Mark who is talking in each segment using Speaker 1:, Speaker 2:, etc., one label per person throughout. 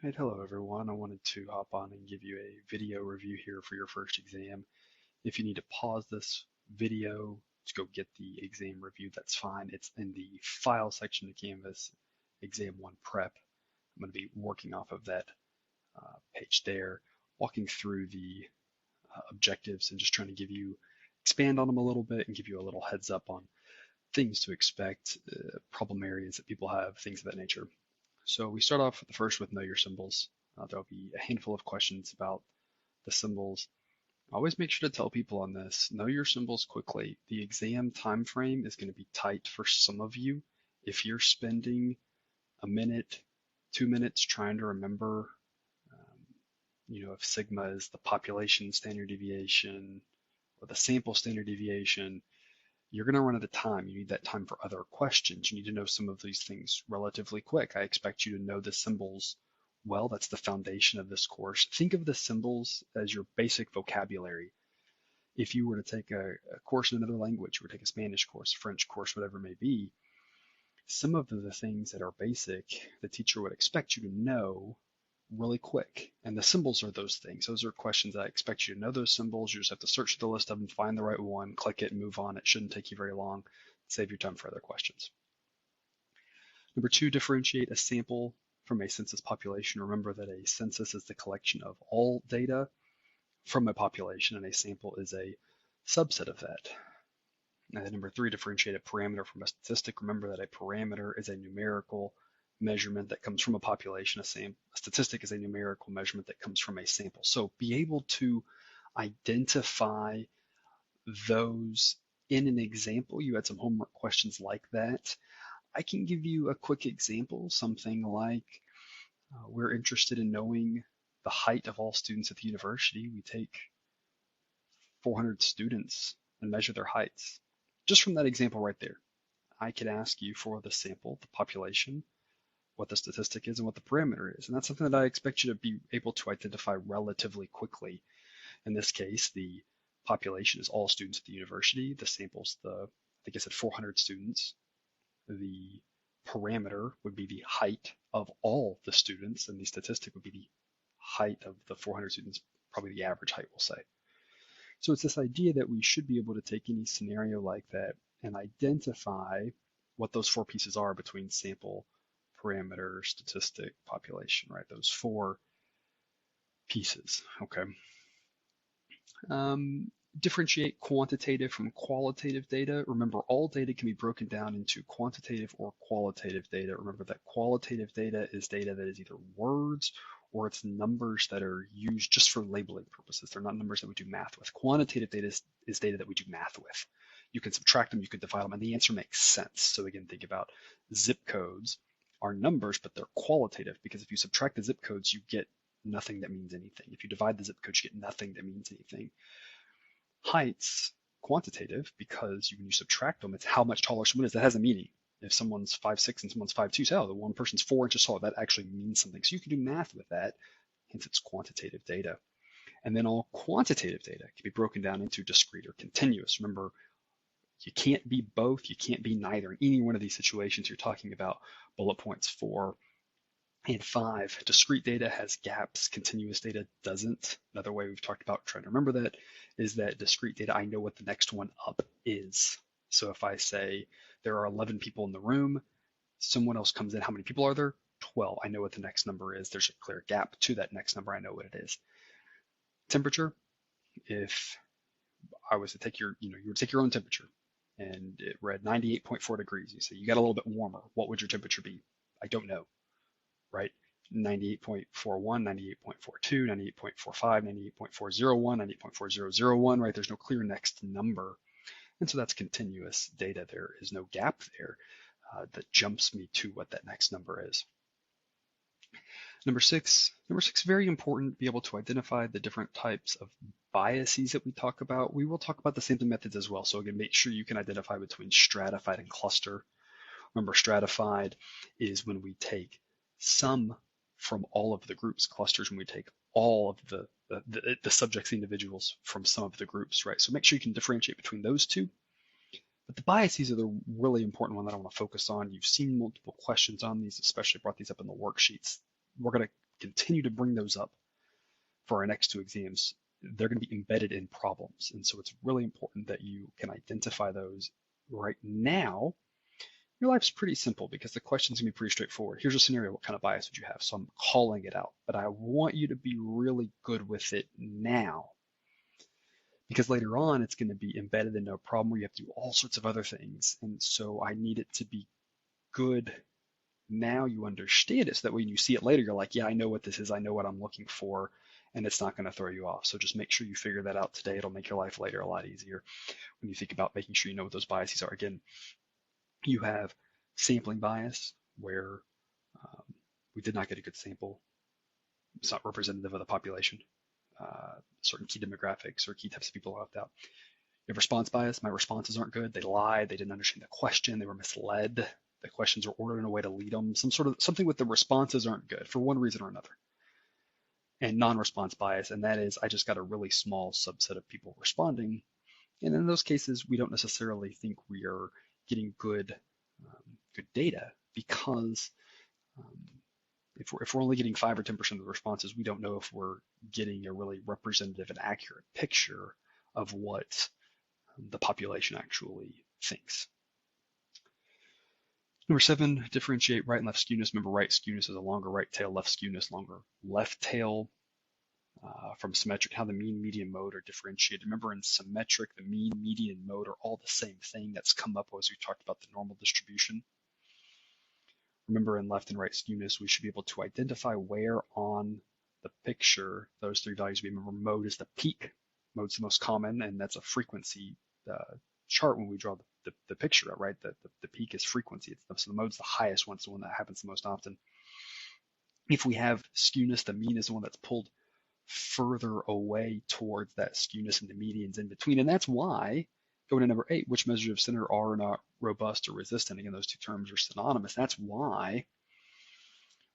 Speaker 1: Right, hello everyone. I wanted to hop on and give you a video review here for your first exam. If you need to pause this video to go get the exam review, that's fine. It's in the file section of Canvas, Exam 1 Prep. I'm going to be working off of that page there, walking through the objectives and just trying to expand on them a little bit and give you a little heads up on things to expect, problem areas that people have, things of that nature. So we start off with the first with know your symbols. There'll be a handful of questions about the symbols. Always make sure to tell people on this, know your symbols quickly. The exam time frame is going to be tight for some of you. If you're spending a minute, 2 minutes trying to remember, if sigma is the population standard deviation or the sample standard deviation, you're going to run out of time. You need that time for other questions. You need to know some of these things relatively quick. I expect you to know the symbols well. That's the foundation of this course. Think of the symbols as your basic vocabulary. If you were to take a course in another language, you were to take a Spanish course, French course, whatever it may be, some of the things that are basic, the teacher would expect you to know really quick. And the symbols are those things. Those are questions I expect you to know those symbols. You just have to search the list of them, find the right one, click it, and move on. It shouldn't take you very long. Save your time for other questions. Number two, differentiate a sample from a census population. Remember that a census is the collection of all data from a population, and a sample is a subset of that. And then number three, differentiate a parameter from a statistic. Remember that a parameter is a numerical measurement that comes from a population. A statistic is a numerical measurement that comes from a sample. So be able to identify those in an example. You had some homework questions like that. I can give you a quick example, something like we're interested in knowing the height of all students at the university. We take 400 students and measure their heights. Just from that example right there, I could ask you for the sample, the population, what the statistic is, and what the parameter is. And that's something that I expect you to be able to identify relatively quickly. In this case, the population is all students at the university. The sample's I think I said 400 students. The parameter would be the height of all the students, and the statistic would be the height of the 400 students, probably the average height, we'll say. So it's this idea that we should be able to take any scenario like that and identify what those four pieces are between sample, parameter, statistic, population, right? Those four pieces, okay? Differentiate quantitative from qualitative data. Remember, all data can be broken down into quantitative or qualitative data. Remember that qualitative data is data that is either words or it's numbers that are used just for labeling purposes. They're not numbers that we do math with. Quantitative data is data that we do math with. You can subtract them, you can divide them, and the answer makes sense. So again, think about zip codes are numbers, but they're qualitative because if you subtract the zip codes, you get nothing that means anything. If you divide the zip codes, you get nothing that means anything. Heights, quantitative, because when you subtract them, it's how much taller someone is. That has a meaning. If someone's 5'6" and someone's 5'2", say, oh, the one person's 4 inches taller, that actually means something. So you can do math with that, hence it's quantitative data. And then all quantitative data can be broken down into discrete or continuous. Remember, you can't be both, you can't be neither. In any one of these situations, you're talking about bullet points 4 and 5. Discrete data has gaps, continuous data doesn't. Another way we've talked about trying to remember that is that discrete data, I know what the next one up is. So if I say there are 11 people in the room, someone else comes in, how many people are there? 12. I know what the next number is. There's a clear gap to that next number. I know what it is. Temperature, if I was to take you would take your own temperature and it read 98.4 degrees. You say you got a little bit warmer. What would your temperature be? I don't know, right? 98.41, 98.42, 98.45, 98.401, 98.4001, right? There's no clear next number. And so that's continuous data. There is no gap there that jumps me to what that next number is. Number six, very important, be able to identify the different types of biases that we talk about. We will talk about the sampling methods as well. So again, make sure you can identify between stratified and cluster. Remember, stratified is when we take some from all of the groups. Clusters when we take all of the subjects, the individuals from some of the groups, right? So make sure you can differentiate between those two. But the biases are the really important one that I want to focus on. You've seen multiple questions on these, especially brought these up in the worksheets. We're going to continue to bring those up for our next two exams. They're going to be embedded in problems. And so it's really important that you can identify those right now. Your life's pretty simple because the question's going to be pretty straightforward. Here's a scenario. What kind of bias would you have? So I'm calling it out, but I want you to be really good with it now, because later on it's going to be embedded in a problem where you have to do all sorts of other things. And so I need it to be good now. You understand it so that when you see it later, you're like, yeah, I know what this is. I know what I'm looking for, and it's not going to throw you off. So just make sure you figure that out today. It'll make your life later a lot easier when you think about making sure you know what those biases are. Again, you have sampling bias, where we did not get a good sample. It's not representative of the population. Certain key demographics or key types of people are left out. You have response bias. My responses aren't good. They lied. They didn't understand the question. They were misled. The questions were ordered in a way to lead them. Something with the responses aren't good for one reason or another. And non-response bias, and that is I just got a really small subset of people responding. And in those cases, we don't necessarily think we are getting good data, because if we're only getting 5 or 10% of the responses, we don't know if we're getting a really representative and accurate picture of what the population actually thinks. Number 7, differentiate right and left skewness. Remember, right skewness is a longer right tail, left skewness, longer left tail. From symmetric, how the mean, median, mode are differentiated. Remember, in symmetric, the mean, median, mode are all the same thing. That's come up as we talked about the normal distribution. Remember, in left and right skewness, we should be able to identify where on the picture those 3 values be. Remember, mode is the peak. Mode's the most common, and that's a frequency chart when we draw the picture out, right? The peak is frequency. So the mode's the highest one. It's the one that happens the most often. If we have skewness, the mean is the one that's pulled further away towards that skewness, and the median's in between. And that's why, going to number 8, which measures of center are not robust or resistant. Again, those two terms are synonymous. That's why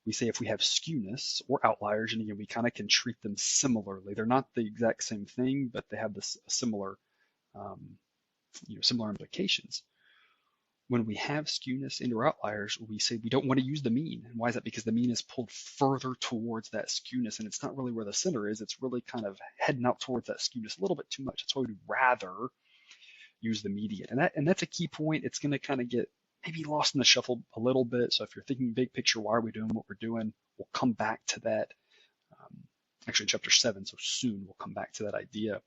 Speaker 1: we say if we have skewness or outliers, and again, we kind of can treat them similarly. They're not the exact same thing, but they have this similar, similar implications. When we have skewness and or outliers, we say we don't want to use the mean. And why is that? Because the mean is pulled further towards that skewness, and it's not really where the center is. It's really kind of heading out towards that skewness a little bit too much. That's why we'd rather use the median. And that's a key point. It's going to kind of get maybe lost in the shuffle a little bit. So if you're thinking big picture, why are we doing what we're doing? We'll come back to that. Actually, in chapter 7, so soon we'll come back to that idea.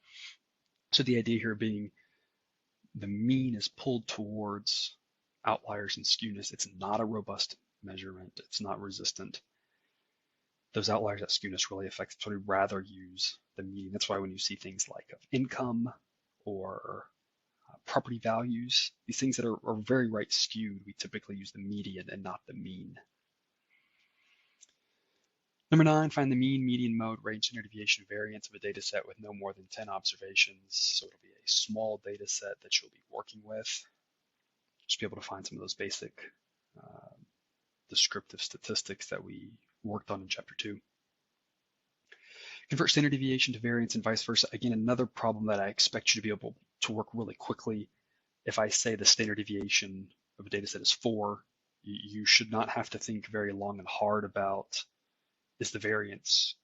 Speaker 1: So the idea here being the mean is pulled towards outliers and skewness. It's not a robust measurement. It's not resistant. Those outliers, that skewness really affects, so we'd rather use the mean. That's why when you see things like income or property values, these things that are very right skewed, we typically use the median and not the mean. Number 9, find the mean, median, mode, range, standard deviation, variance of a data set with no more than 10 observations. So it'll be a small data set that you'll be working with. Just be able to find some of those basic descriptive statistics that we worked on in chapter 2. Convert standard deviation to variance and vice versa. Again, another problem that I expect you to be able to work really quickly. If I say the standard deviation of a data set is 4, you should not have to think very long and hard about, is the variance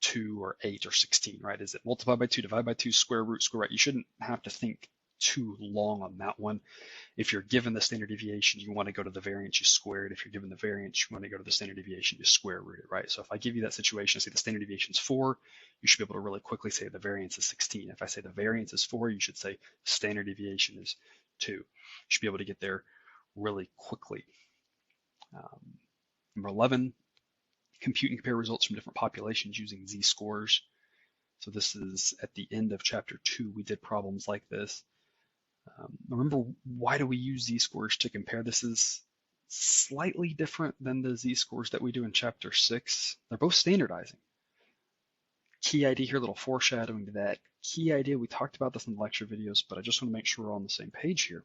Speaker 1: 2 or 8 or 16, right? Is it multiply by 2, divide by 2, square root, square right? You shouldn't have to think too long on that one. If you're given the standard deviation, you want to go to the variance, you square it. If you're given the variance, you want to go to the standard deviation, you square root it, right? So if I give you that situation, say the standard deviation is 4, you should be able to really quickly say the variance is 16. If I say the variance is 4, you should say standard deviation is 2. You should be able to get there really quickly. Number 11, compute and compare results from different populations using z-scores. So this is at the end of chapter 2. We did problems like this. Remember, why do we use z-scores to compare? This is slightly different than the z-scores that we do in chapter 6. They're both standardizing. Key idea here, a little foreshadowing to that. Key idea, we talked about this in the lecture videos, but I just want to make sure we're on the same page here.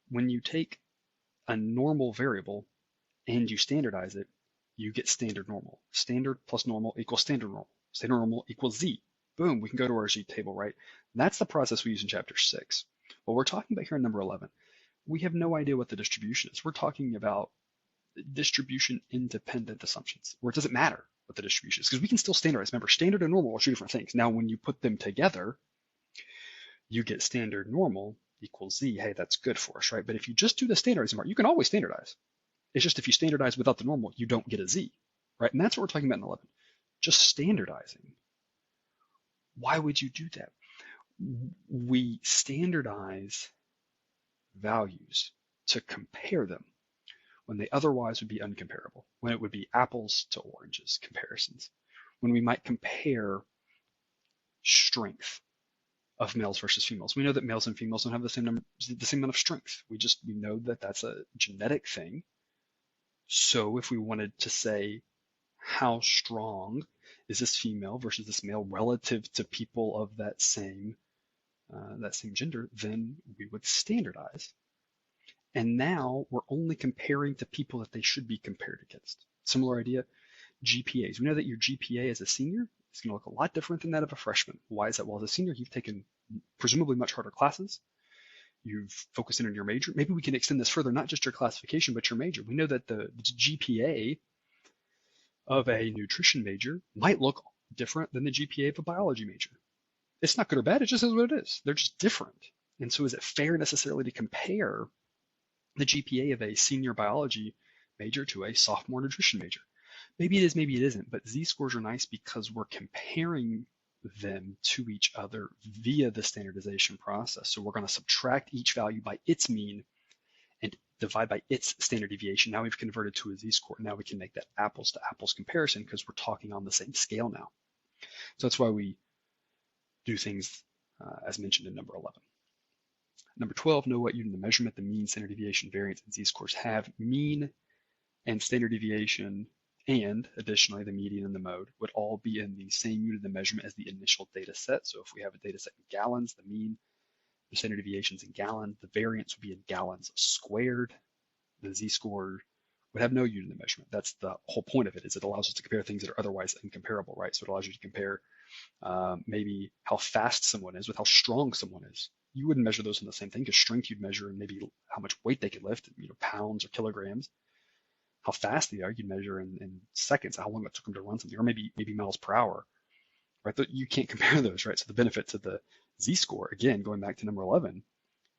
Speaker 1: When you take a normal variable and you standardize it, you get standard normal. Standard plus normal equals standard normal. Standard normal equals z. Boom, we can go to our z table, right? And that's the process we use in chapter 6. What we're talking about here in number 11, we have no idea what the distribution is. We're talking about distribution independent assumptions, where it doesn't matter what the distribution is, because we can still standardize. Remember, standard and normal are two different things. Now, when you put them together, you get standard normal equals z. Hey, that's good for us, right? But if you just do the standardizing part, you can always standardize. It's just if you standardize without the normal, you don't get a z, right? And that's what we're talking about in 11. Just standardizing. Why would you do that? We standardize values to compare them when they otherwise would be uncomparable, when it would be apples to oranges comparisons, when we might compare strength of males versus females. We know that males and females don't have the same amount of strength. We know that that's a genetic thing. So if we wanted to say how strong is this female versus this male relative to people of that same gender, then we would standardize. And now we're only comparing to people that they should be compared against. Similar idea, GPAs. We know that your GPA as a senior is going to look a lot different than that of a freshman. Why is that? Well, as a senior, you've taken presumably much harder classes. You've focused in on your major. Maybe we can extend this further, not just your classification, but your major. We know that the GPA of a nutrition major might look different than the GPA of a biology major. It's not good or bad, it just is what it is. They're just different. And so is it fair necessarily to compare the GPA of a senior biology major to a sophomore nutrition major? Maybe it is, maybe it isn't, but z-scores are nice because we're comparing them to each other via the standardization process. So we're going to subtract each value by its mean and divide by its standard deviation. Now we've converted to a z-score. Now we can make that apples to apples comparison because we're talking on the same scale now. So that's why we do things as mentioned in number 11. Number 12, know what unit of measurement the mean, standard deviation, variance, and z-scores have. Mean and standard deviation, and additionally the median and the mode, would all be in the same unit of measurement as the initial data set. So if we have a data set in gallons, the mean, the standard deviations in gallons, the variance would be in gallons squared. The z-score would have no unit of measurement. That's the whole point of it, is it allows us to compare things that are otherwise incomparable, right? So it allows you to compare maybe how fast someone is with how strong someone is. You wouldn't measure those in the same thing, because strength you'd measure in maybe how much weight they could lift, pounds or kilograms. How fast they are, you'd measure in seconds, how long it took them to run something, or maybe miles per hour, right? You can't compare those, right? So the benefit to the z-score, again, going back to number 11,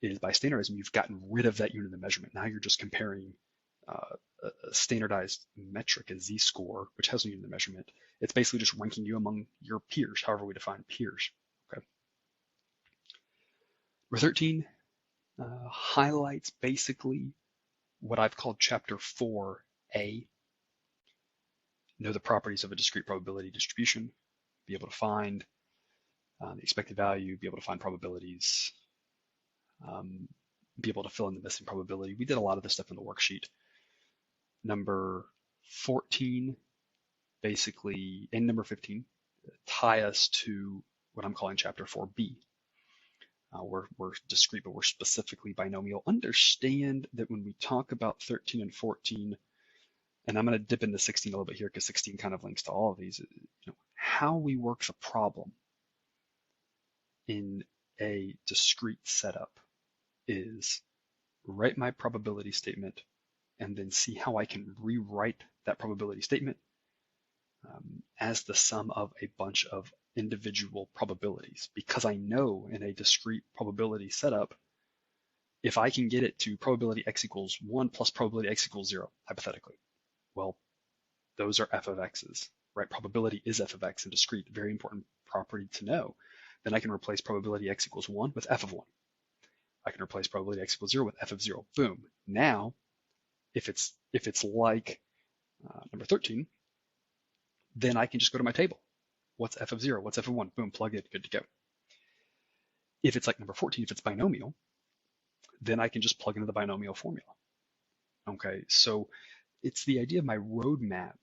Speaker 1: is by standardizing, you've gotten rid of that unit of measurement. Now you're just comparing a standardized metric, a z-score, which has no unit of measurement. It's basically just ranking you among your peers, however we define peers. Okay. Number 13 highlights basically what I've called chapter 4A. Know the properties of a discrete probability distribution, be able to find the expected value, be able to find probabilities, be able to fill in the missing probability. We did a lot of this stuff in the worksheet. Number 14, basically, and number 15 tie us to what I'm calling chapter 4B. We're discrete, but we're specifically binomial. Understand that when we talk about 13 and 14, and I'm going to dip into 16 a little bit here because 16 kind of links to all of these, how we work the problem in a discrete setup is write my probability statement and then see how I can rewrite that probability statement as the sum of a bunch of individual probabilities, because I know in a discrete probability setup, if I can get it to probability x equals 1 plus probability x equals 0, hypothetically, well, those are f of x's, right? Probability is f of x in discrete, very important property to know. Then I can replace probability x equals 1 with f of 1. I can replace probability x equals 0 with f of 0. Boom. Now, if it's like number 13, then I can just go to my table. What's f of 0? What's f of 1? Boom, plug it, good to go. If it's like number 14, if it's binomial, then I can just plug into the binomial formula. Okay, so it's the idea of my roadmap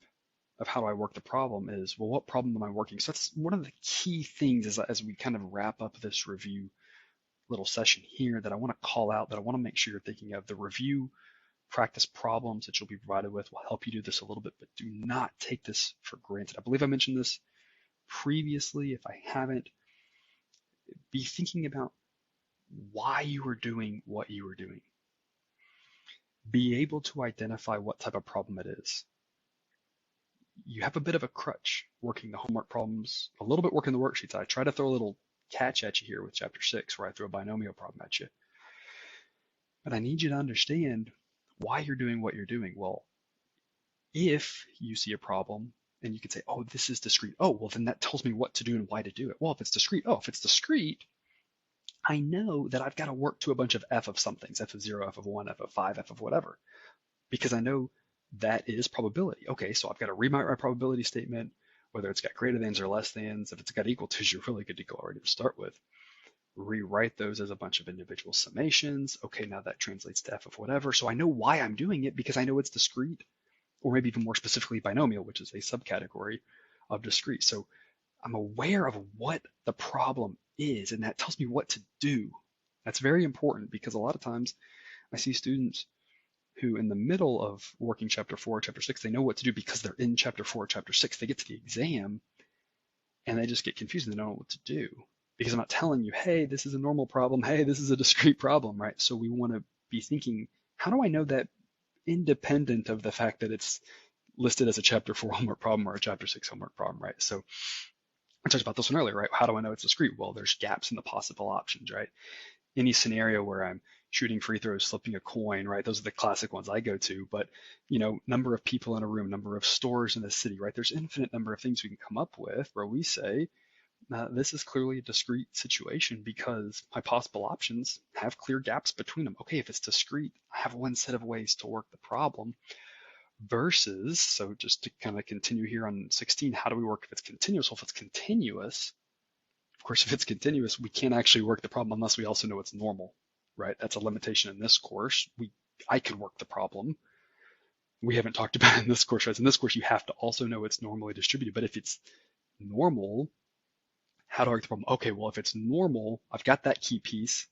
Speaker 1: of how do I work the problem is, well, what problem am I working? So that's one of the key things as we kind of wrap up this review little session here that I want to call out, that I want to make sure you're thinking of. The review practice problems that you'll be provided with will help you do this a little bit, but do not take this for granted. I believe I mentioned this previously. If I haven't, be thinking about why you were doing what you were doing. be able to identify what type of problem it is. You have a bit of a crutch working the homework problems, a little bit working the worksheets. I try to throw a little catch at you here with chapter 6 where I throw a binomial problem at you. But I need you to understand why you're doing what you're doing. Well, if you see a problem and you can say, oh, this is discrete. Oh, well, then that tells me what to do and why to do it. Well, if it's discrete, I know that I've got to work to a bunch of f of somethings, f of 0, f of 1, f of 5, f of whatever, because I know that is probability. Okay, so I've got to rewrite my probability statement, whether it's got greater thans or less thans. If it's got equal to's, you're really good to go already to start with. Rewrite those as a bunch of individual summations. Okay, now that translates to f of whatever. So I know why I'm doing it because I know it's discrete, or maybe even more specifically binomial, which is a subcategory of discrete. So I'm aware of what the problem is, and that tells me what to do. That's very important because a lot of times I see students who in the middle of working chapter 4, chapter 6, they know what to do because they're in chapter 4, chapter 6. They get to the exam and they just get confused and they don't know what to do because I'm not telling you, hey, this is a normal problem. Hey, this is a discrete problem, right? So we want to be thinking, how do I know that independent of the fact that it's listed as a chapter 4 homework problem or a chapter 6 homework problem, right? So I talked about this one earlier, right? How do I know it's discrete? Well, there's gaps in the possible options, right? Any scenario where I'm shooting free throws, flipping a coin, right? Those are the classic ones I go to. But, number of people in a room, number of stores in the city, right? There's infinite number of things we can come up with where we say, this is clearly a discrete situation because my possible options have clear gaps between them. Okay, if it's discrete, I have one set of ways to work the problem versus, so just to kind of continue here on 16, how do we work if it's continuous? Well, if it's continuous, of course, if it's continuous, we can't actually work the problem unless we also know it's normal, right? That's a limitation in this course. I could work the problem. We haven't talked about it in this course, right? In this course, you have to also know it's normally distributed. But if it's normal, how do I work the problem? Okay, well, if it's normal, I've got that key piece.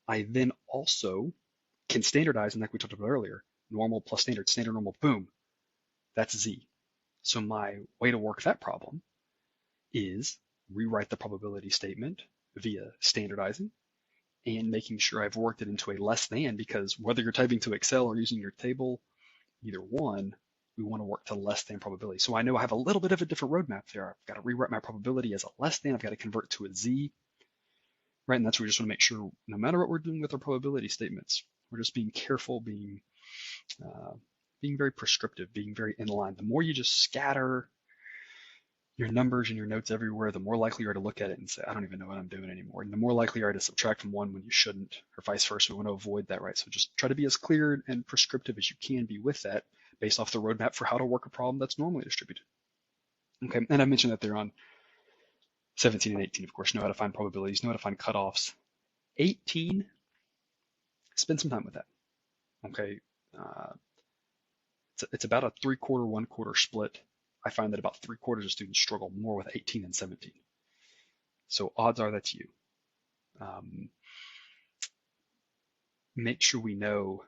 Speaker 1: I then also can standardize, and like we talked about earlier, normal plus standard, standard normal, boom, that's Z. So my way to work that problem is rewrite the probability statement via standardizing and making sure I've worked it into a less than, because whether you're typing to Excel or using your table, either one, we want to work to less than probability. So I know I have a little bit of a different roadmap there. I've got to rewrite my probability as a less than. I've got to convert to a Z, right? And that's where we just want to make sure no matter what we're doing with our probability statements, we're just being careful, being very prescriptive, being very in line. The more you just scatter your numbers and your notes everywhere, the more likely you are to look at it and say, I don't even know what I'm doing anymore. And the more likely you are to subtract from one when you shouldn't, or vice versa. We want to avoid that, right? So just try to be as clear and prescriptive as you can be with that based off the roadmap for how to work a problem that's normally distributed. Okay, and I mentioned that they're on 17 and 18, of course, know how to find probabilities, know how to find cutoffs. 18, spend some time with that. Okay, it's about a 3/4, 1/4 split. I find that about 3/4 of students struggle more with 18 than 17. So odds are that's you. Make sure we know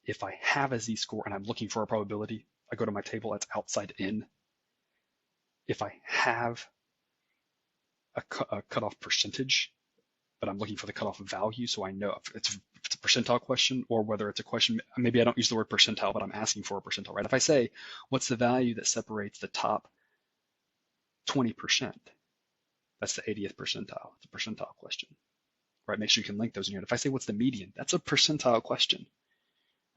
Speaker 1: if I have a Z-score and I'm looking for a probability, I go to my table, that's outside in. If I have a cutoff percentage, but I'm looking for the cutoff value, so I know if it's a percentile question or whether it's a question, maybe I don't use the word percentile, but I'm asking for a percentile, right? If I say, what's the value that separates the top 20%? That's the 80th percentile. It's a percentile question, right? Make sure you can link those in here. If I say, what's the median? That's a percentile question.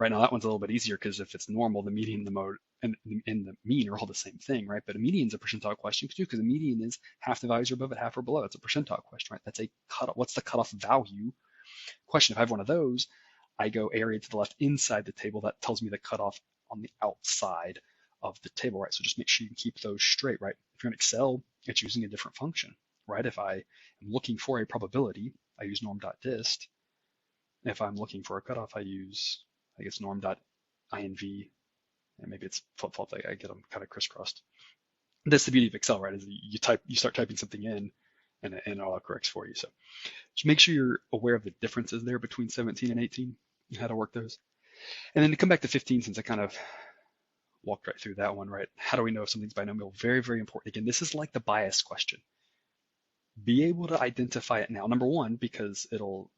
Speaker 1: Right now, that one's a little bit easier because if it's normal, the median, the mode, and the mean are all the same thing, right? But a median is a percentile question too, because a median is half the values are above it, half are below. It's a percentile question, right? That's a cutoff. What's the cutoff value question? If I have one of those, I go area to the left inside the table. That tells me the cutoff on the outside of the table, right? So just make sure you can keep those straight, right? If you're in Excel, it's using a different function, right? If I am looking for a probability, I use norm.dist. If I'm looking for a cutoff, I think it's norm.inv, and maybe it's flip-flop. I get them kind of crisscrossed. That's the beauty of Excel, right? Is you start typing something in, and it all corrects for you. So just make sure you're aware of the differences there between 17 and 18 and how to work those. And then to come back to 15, since I kind of walked right through that one, right? How do we know if something's binomial? Very, very important. Again, this is like the bias question. Be able to identify it now. Number one, because it'll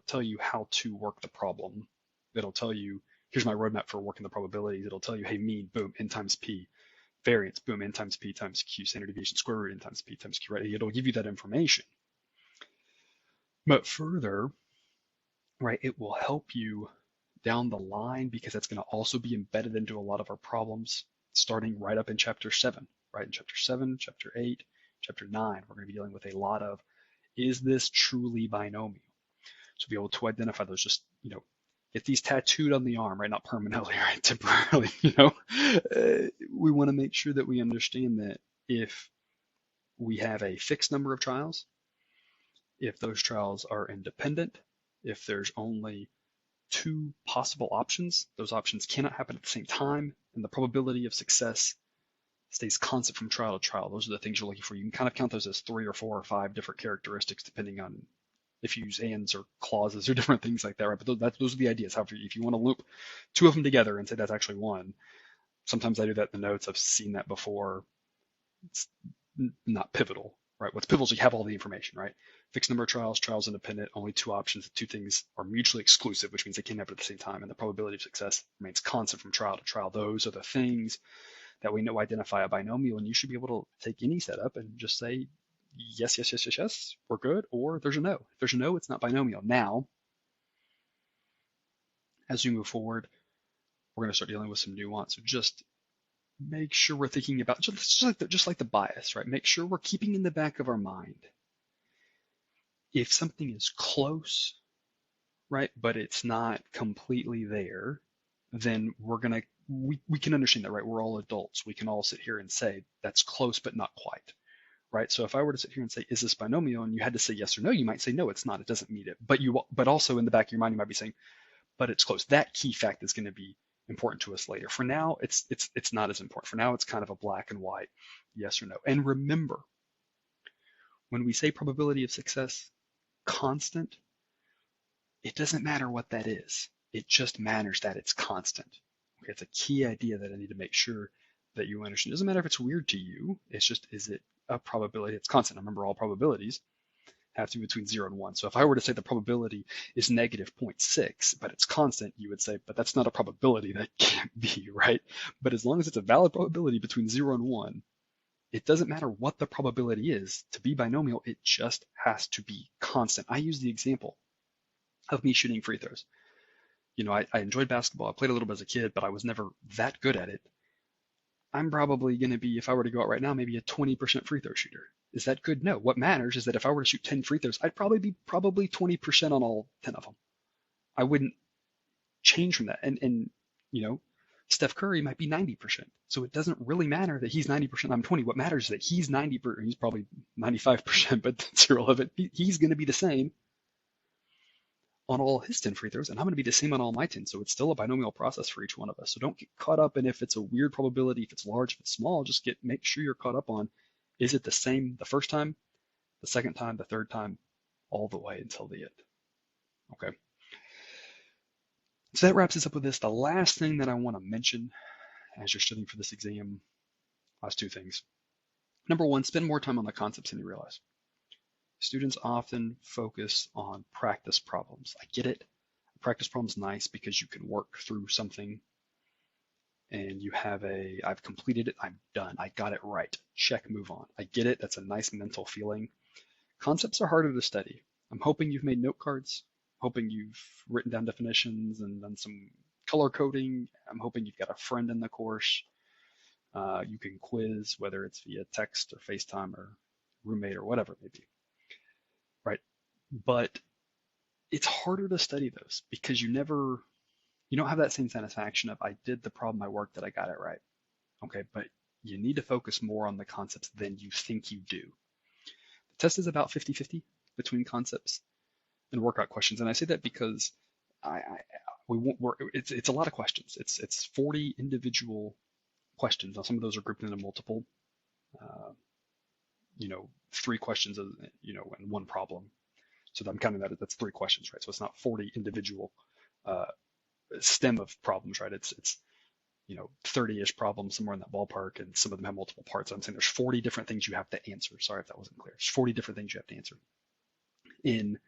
Speaker 1: tell you how to work the problem. It'll tell you here's my roadmap for working the probabilities. It'll tell you, hey, mean, boom, n times p, variance, boom, n times p times q, standard deviation, square root n times p times q, right? It'll give you that information. But further, right, it will help you down the line because that's going to also be embedded into a lot of our problems starting right up in chapter 7, right? In chapter 7, chapter 8, chapter 9, we're going to be dealing with a lot of, is this truly binomial? So be able to identify those, just, get these tattooed on the arm, right? Not permanently, right? Temporarily, we want to make sure that we understand that if we have a fixed number of trials, if those trials are independent, if there's only 2 possible options, those options cannot happen at the same time, and the probability of success stays constant from trial to trial. Those are the things you're looking for. You can kind of count those as 3 or 4 or 5 different characteristics depending on if you use ands or clauses or different things like that, right? But those are the ideas. However, if you want to loop 2 of them together and say that's actually 1, sometimes I do that in the notes. I've seen that before. It's not pivotal, right? What's pivotal is you have all the information, right? Fixed number of trials, trials independent, only 2 options. The 2 things are mutually exclusive, which means they can't happen at the same time, and the probability of success remains constant from trial to trial. Those are the things that we know identify a binomial, and you should be able to take any setup and just say, yes, yes, yes, yes, yes, we're good, or there's a no. If there's a no, it's not binomial. Now, as we move forward, we're going to start dealing with some nuance. So just make sure we're thinking about, just like the bias, right? Make sure we're keeping in the back of our mind, if something is close, right, but it's not completely there, then we can understand that, right? We're all adults. We can all sit here and say that's close, but not quite, right? So if I were to sit here and say, is this binomial? And you had to say yes or no, you might say, no, it's not. It doesn't meet it. But also in the back of your mind, you might be saying, but it's close. That key fact is going to be important to us later. For now, it's not as important. For now, it's kind of a black and white, yes or no. And remember, when we say probability of success constant, it doesn't matter what that is. It just matters that it's constant. Okay, it's a key idea that I need to make sure that you understand. It doesn't matter if it's weird to you. It's just, is it a probability? It's constant. Remember, all probabilities have to be between 0 and 1. So if I were to say the probability is negative 0.6, but it's constant, you would say, but that's not a probability. That can't be, right? But as long as it's a valid probability between 0 and 1, it doesn't matter what the probability is. To be binomial, it just has to be constant. I use the example of me shooting free throws. I enjoyed basketball. I played a little bit as a kid, but I was never that good at it. I'm probably going to be, if I were to go out right now, maybe a 20% free throw shooter. Is that good? No. What matters is that if I were to shoot 10 free throws, I'd probably be 20% on all 10 of them. I wouldn't change from that. And Steph Curry might be 90%. So it doesn't really matter that he's 90%, I'm 20. What matters is that he's 90%, he's probably 95%, but that's irrelevant. He's going to be the same on all his 10 free throws, and I'm going to be the same on all my 10. So it's still a binomial process for each one of us. So don't get caught up in if it's a weird probability, if it's large, if it's small. Just make sure you're caught up on, is it the same the first time, the second time, the third time, all the way until the end. Okay. So that wraps us up with this. The last thing that I want to mention as you're studying for this exam, last 2 things. Number 1, spend more time on the concepts than you realize. Students often focus on practice problems. I get it. A practice problem's nice because you can work through something and you have I've completed it, I'm done, I got it right, check, move on. I get it. That's a nice mental feeling. Concepts are harder to study. I'm hoping you've made note cards, hoping you've written down definitions and done some color coding. I'm hoping you've got a friend in the course. You can quiz, whether it's via text or FaceTime or roommate or whatever it may be. Right? But it's harder to study those because you don't have that same satisfaction of, I did the problem, I worked it, I got it right. Okay, but you need to focus more on the concepts than you think you do. The test is about 50-50 between concepts and workout questions. And I say that because it's a lot of questions. It's 40 individual questions. Now some of those are grouped into multiple, 3 questions, and 1 problem. So I'm counting that, that's 3 questions, right? So it's not 40 individual stem of problems, right? It's 30-ish problems, somewhere in that ballpark, and some of them have multiple parts. I'm saying there's 40 different things you have to answer. Sorry if that wasn't clear. There's 40 different things you have to answer in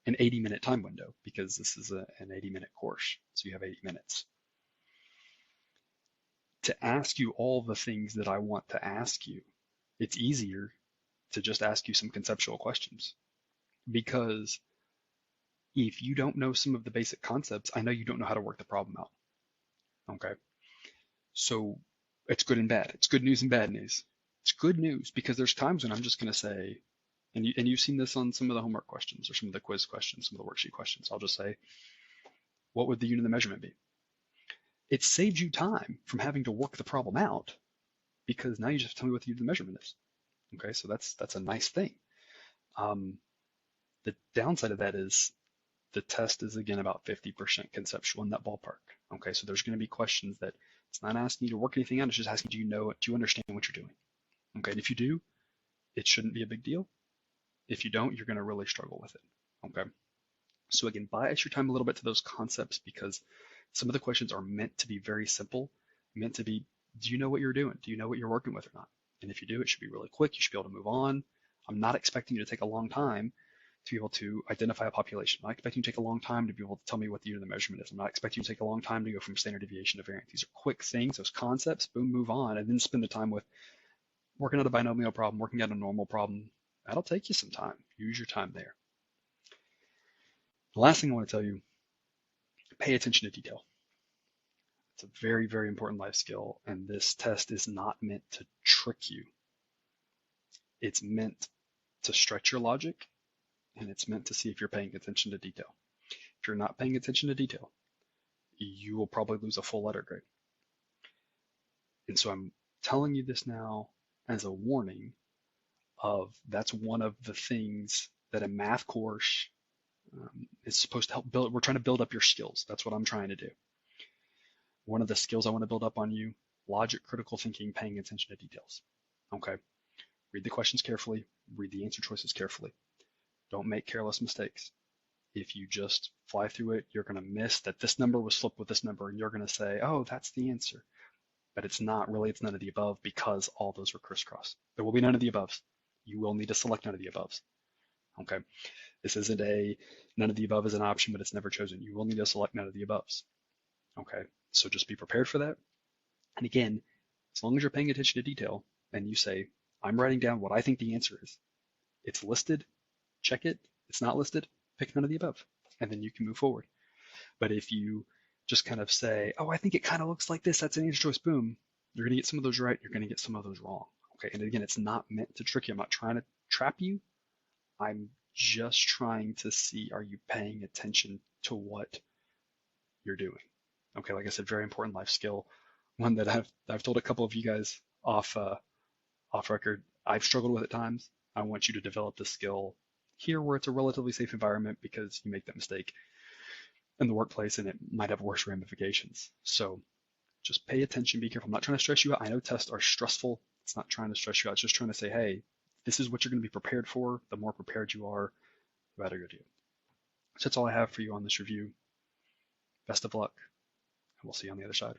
Speaker 1: an 80-minute time window because this is an 80-minute course. So you have 80 minutes. To ask you all the things that I want to ask you, it's easier to just ask you some conceptual questions. Because if you don't know some of the basic concepts, I know you don't know how to work the problem out. Okay. So it's good and bad. It's good news and bad news. It's good news because there's times when I'm just going to say, and you've seen this on some of the homework questions or some of the quiz questions, some of the worksheet questions. I'll just say, what would the unit of measurement be? It saves you time from having to work the problem out because now you just tell me what the unit of measurement is. Okay, so that's a nice thing. The downside of that is the test is again about 50% conceptual in that ballpark. Okay, so there's going to be questions that it's not asking you to work anything out, it's just asking, do you understand what you're doing? Okay, and if you do, it shouldn't be a big deal. If you don't, you're going to really struggle with it. Okay, so again, bias your time a little bit to those concepts because some of the questions are meant to be very simple, meant to be, do you know what you're doing? Do you know what you're working with or not? And if you do, it should be really quick. You should be able to move on. I'm not expecting you to take a long time to be able to identify a population. I'm not expecting you to take a long time to be able to tell me what the unit of measurement is. I'm not expecting you to take a long time to go from standard deviation to variance. These are quick things, those concepts, boom, move on, and then spend the time with working out a binomial problem, working out a normal problem. That'll take you some time. Use your time there. The last thing I want to tell you, pay attention to detail. It's a very, very important life skill, and this test is not meant to trick you. It's meant to stretch your logic, and it's meant to see if you're paying attention to detail. If you're not paying attention to detail, you will probably lose a full letter grade. And so I'm telling you this now as a warning of that's one of the things that a math course is supposed to help build. We're trying to build up your skills. That's what I'm trying to do. One of the skills I want to build up on you, logic, critical thinking, paying attention to details. Okay. Read the questions carefully. Read the answer choices carefully. Don't make careless mistakes. If you just fly through it, you're going to miss that this number was flipped with this number, and you're going to say, oh, that's the answer. But it's not really, it's none of the above because all those were crisscross. There will be none of the aboves. You will need to select none of the aboves. Okay. This isn't a none of the above is an option, but it's never chosen. You will need to select none of the aboves. Okay. So just be prepared for that. And again, as long as you're paying attention to detail and you say, I'm writing down what I think the answer is. It's listed, check it. It's not listed, pick none of the above. And then you can move forward. But if you just kind of say, oh, I think it kind of looks like this, that's an answer choice, boom, you're going to get some of those right, you're going to get some of those wrong. Okay. And again, it's not meant to trick you. I'm not trying to trap you. I'm just trying to see, are you paying attention to what you're doing? Okay, like I said, very important life skill, one that I've told a couple of you guys off record. I've struggled with at times. I want you to develop the skill here where it's a relatively safe environment because you make that mistake in the workplace and it might have worse ramifications. So just pay attention, be careful. I'm not trying to stress you out. I know tests are stressful. It's not trying to stress you out. It's just trying to say, hey, this is what you're going to be prepared for. The more prepared you are, the better you'll do. So that's all I have for you on this review. Best of luck. We'll see you on the other side.